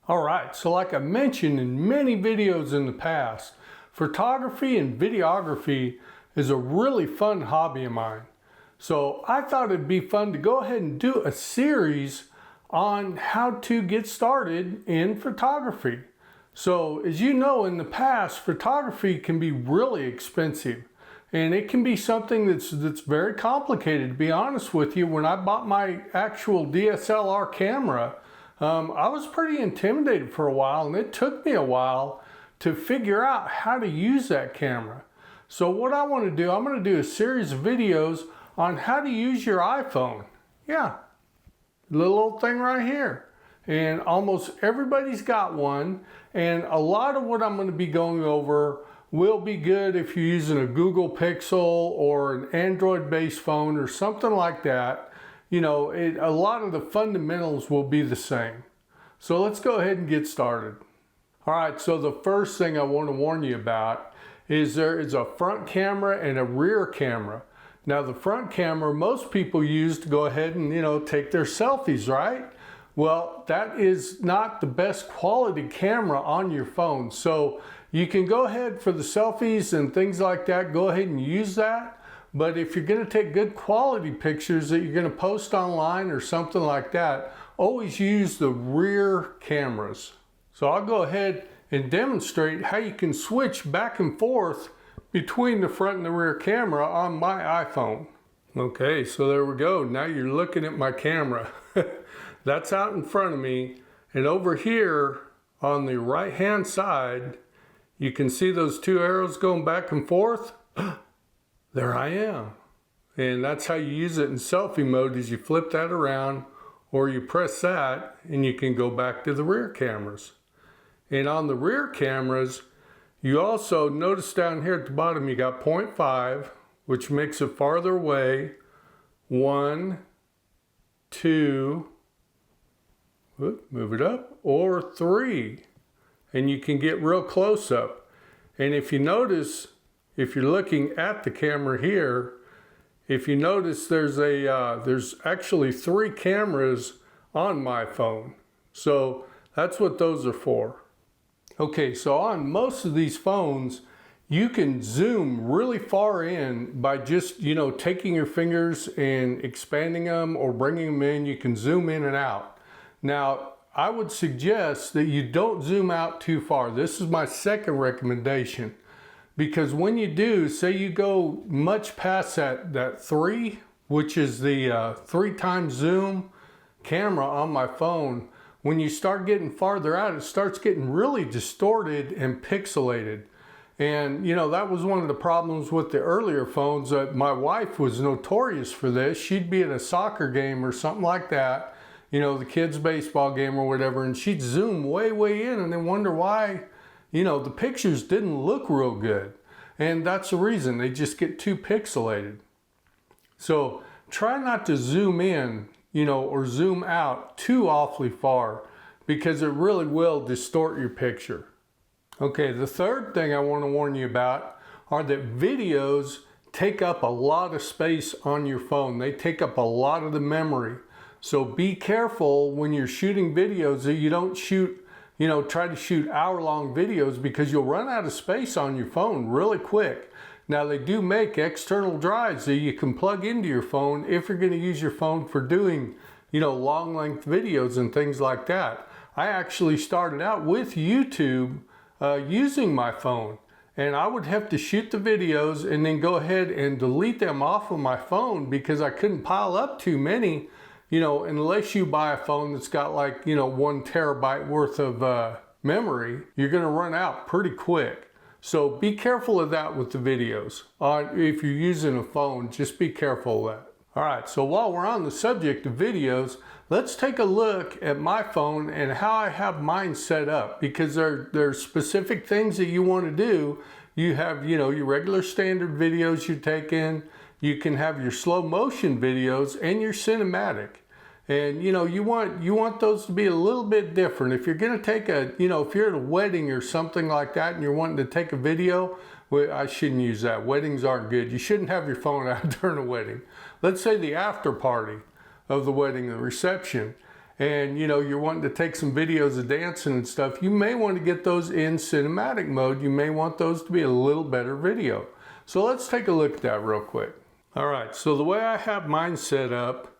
Alright, so like I mentioned in many videos in the past, photography and videography is a really fun hobby of mine. So I thought it'd be fun to go ahead and do a series on how to get started in photography. So as you know, in the past, photography can be really expensive. And it can be something that's very complicated, to be honest with you. When I bought my actual DSLR camera, I was pretty intimidated for a while, and it took me a while to figure out how to use that camera. So what I want to do, I'm going to do a series of videos on how to use your iPhone. Yeah, little old thing right here. And almost everybody's got one, and a lot of what I'm going to be going over will be good if you're using a Google Pixel or an Android-based phone or something like that. You know, a lot of the fundamentals will be the same. So let's go ahead and get started. All right, so the first thing I want to warn you about is there is a front camera and a rear camera. Now the front camera most people use to go ahead and, take their selfies, right? Well, that is not the best quality camera on your phone. So you can go ahead for the selfies and things like that, go ahead and use that. But if you're going to take good quality pictures that you're going to post online or something like that, always use the rear cameras. So I'll go ahead and demonstrate how you can switch back and forth between the front and the rear camera on my iPhone. Okay, so there we go. Now you're looking at my camera. That's out in front of me. And over here on the right hand side, you can see those two arrows going back and forth. There I am. And that's how you use it in selfie mode, is you flip that around or you press that and you can go back to the rear cameras. And on the rear cameras, you also notice down here at the bottom you got 0.5, which makes it farther away. 1, 2, move it up, or 3. And you can get real close up. And if you notice, if you're looking at the camera here, if you notice there's actually 3 cameras on my phone. So that's what those are for. Okay, so on most of these phones, you can zoom really far in by just, taking your fingers and expanding them or bringing them in. You can zoom in and out. Now, I would suggest that you don't zoom out too far. This is my second recommendation. Because when you do, say you go much past that 3, which is the 3 times zoom camera on my phone, when you start getting farther out, it starts getting really distorted and pixelated. And that was one of the problems with the earlier phones. My wife was notorious for this. She'd be at a soccer game or something like that, the kids' baseball game or whatever, and she'd zoom way, way in and then wonder why the pictures didn't look real good. And that's the reason. They just get too pixelated. So try not to zoom in, or zoom out too awfully far, because it really will distort your picture. Okay, the third thing I want to warn you about are that videos take up a lot of space on your phone. They take up a lot of the memory. So be careful when you're shooting videos that you don't try to shoot hour-long videos, because you'll run out of space on your phone really quick. Now, they do make external drives that you can plug into your phone if you're going to use your phone for doing, long-length videos and things like that. I actually started out with YouTube using my phone, and I would have to shoot the videos and then go ahead and delete them off of my phone because I couldn't pile up too many. Unless you buy a phone that's got 1 terabyte worth of memory, you're going to run out pretty quick. So be careful of that with the videos. If you're using a phone, just be careful of that. All right, so while we're on the subject of videos, let's take a look at my phone and how I have mine set up, because there are specific things that you want to do. You have, your regular standard videos you're taking. You can have your slow motion videos and your cinematic. And you want those to be a little bit different. If you're going to take if you're at a wedding or something like that and you're wanting to take a video, well, I shouldn't use that. Weddings aren't good. You shouldn't have your phone out during a wedding. Let's say the after party of the wedding, the reception. and you know, you're wanting to take some videos of dancing and stuff, you may want to get those in cinematic mode. You may want those to be a little better video. So let's take a look at that real quick. All right, so the way I have mine set up,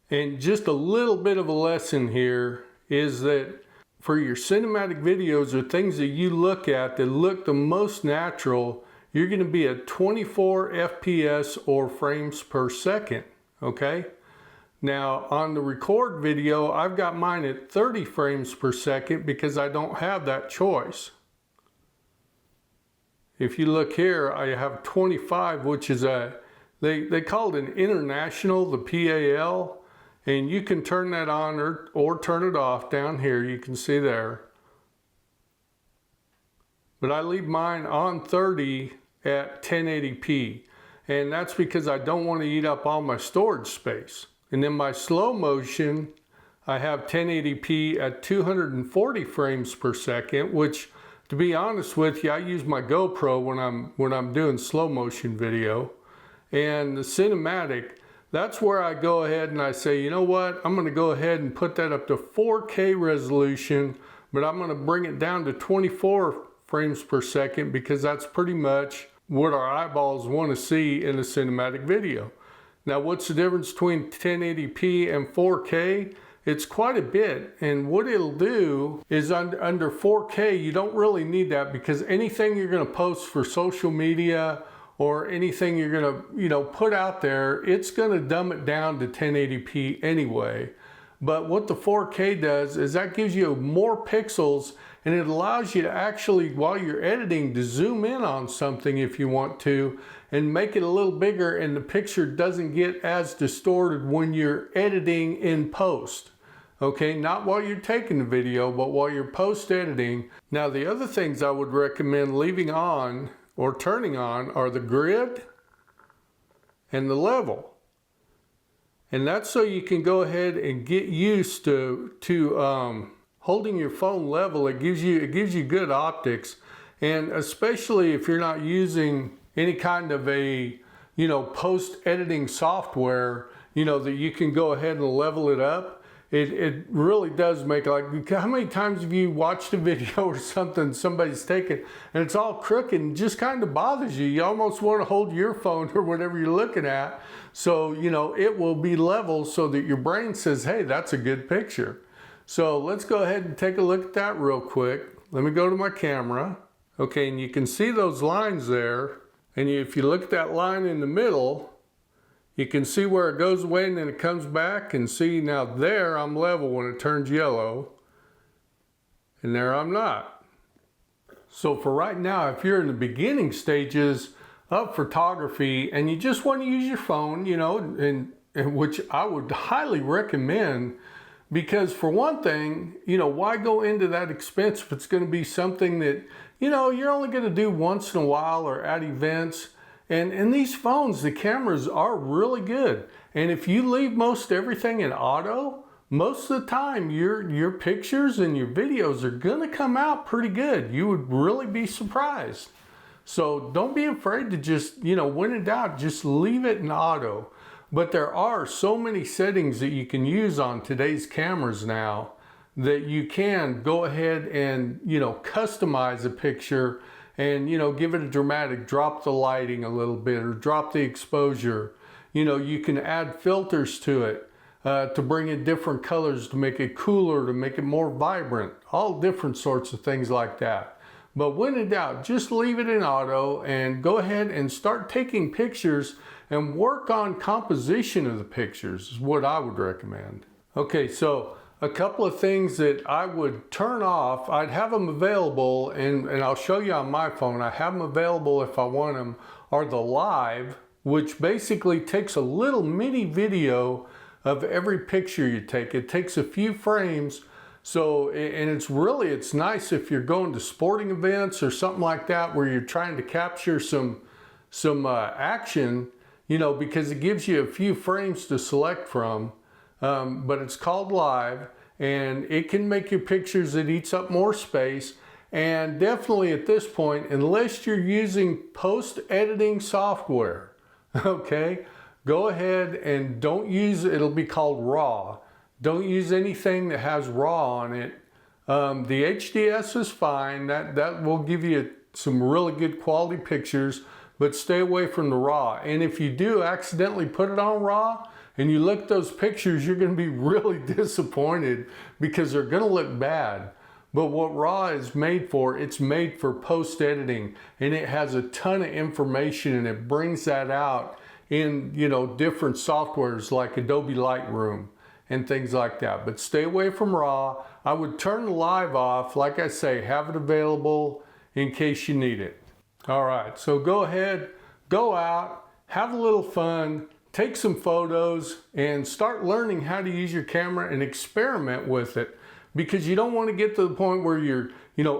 and just a little bit of a lesson here, is that for your cinematic videos or things that you look at that look the most natural, you're going to be at 24 FPS or frames per second, okay? Now on the record video, I've got mine at 30 frames per second because I don't have that choice. If you look here, I have 25, which is they call it an international, the PAL. And you can turn that on or turn it off down here. You can see there. But I leave mine on 30 at 1080p. And that's because I don't want to eat up all my storage space. And then my slow motion, I have 1080p at 240 frames per second, which, to be honest with you, I use my GoPro when I'm doing slow motion video. And the cinematic, that's where I go ahead and I say, you know what, I'm going to go ahead and put that up to 4K resolution, but I'm going to bring it down to 24 frames per second because that's pretty much what our eyeballs want to see in a cinematic video. Now, what's the difference between 1080p and 4K? It's quite a bit, and what it'll do is under 4K, you don't really need that because anything you're going to post for social media or anything you're gonna, put out there, it's gonna dumb it down to 1080p anyway. But what the 4K does is that gives you more pixels, and it allows you to actually, while you're editing, to zoom in on something if you want to, and make it a little bigger, and the picture doesn't get as distorted when you're editing in post. Okay, not while you're taking the video, but while you're post editing. Now, the other things I would recommend leaving on or turning on are the grid and the level. And that's so you can go ahead and get used to holding your phone level. It gives you good optics, and especially if you're not using any kind of a post editing software, that you can go ahead and level it up. It really does make, like, how many times have you watched a video or something somebody's taken and it's all crooked and just kind of bothers you? You almost want to hold your phone or whatever you're looking at. So, it will be level so that your brain says, hey, that's a good picture. So let's go ahead and take a look at that real quick. Let me go to my camera. Okay, and you can see those lines there. And if you look at that line in the middle, you can see where it goes away and then it comes back, and see now there I'm level when it turns yellow, and there I'm not. So for right now, if you're in the beginning stages of photography and you just want to use your phone, and which I would highly recommend, because for one thing, why go into that expense if it's going to be something that, you're only going to do once in a while or at events. And these phones, the cameras are really good. And if you leave most everything in auto, most of the time your pictures and your videos are gonna come out pretty good. You would really be surprised. So don't be afraid to just, when in doubt, just leave it in auto. But there are so many settings that you can use on today's cameras now that you can go ahead and, customize a picture and, give it a dramatic, drop the lighting a little bit or drop the exposure. You can add filters to it to bring in different colors, to make it cooler, to make it more vibrant, all different sorts of things like that. But when in doubt, just leave it in auto and go ahead and start taking pictures and work on composition of the pictures is what I would recommend. Okay, so a couple of things that I would turn off, I'd have them available, and I'll show you on my phone, I have them available if I want them, are the live, which basically takes a little mini video of every picture you take. It takes a few frames, so, and it's nice if you're going to sporting events or something like that where you're trying to capture some action, because it gives you a few frames to select from. But it's called live, and it can make your pictures, it eats up more space. And definitely at this point, unless you're using post-editing software, okay, go ahead and don't use, it'll be called RAW. Don't use anything that has RAW on it. The HDS is fine. That will give you some really good quality pictures, but stay away from the RAW. And if you do accidentally put it on RAW and you look at those pictures, you're going to be really disappointed because they're going to look bad. But what RAW is made for, it's made for post-editing, and it has a ton of information, and it brings that out in, you know, different softwares like Adobe Lightroom and things like that. But stay away from RAW. I would turn the live off. Like I say, have it available in case you need it. All right, so go ahead, go out, have a little fun, take some photos, and start learning how to use your camera and experiment with it, because you don't want to get to the point where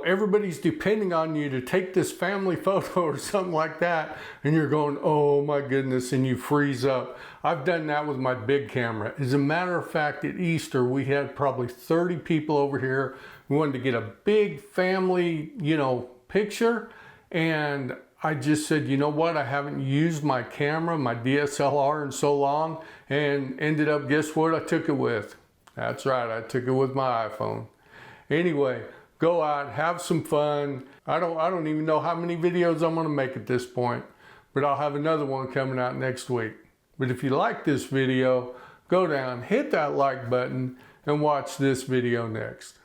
everybody's depending on you to take this family photo or something like that, and you're going, oh my goodness, and you freeze up. I've done that with my big camera. As a matter of fact, at Easter, we had probably 30 people over here. We wanted to get a big family, picture, and I just said, you know what, I haven't used my camera, my DSLR in so long, and ended up, guess what I took it with? That's right, I took it with my iPhone. Anyway, go out, have some fun. I don't even know how many videos I'm gonna make at this point, but I'll have another one coming out next week. But if you like this video, go down, hit that like button, and watch this video next.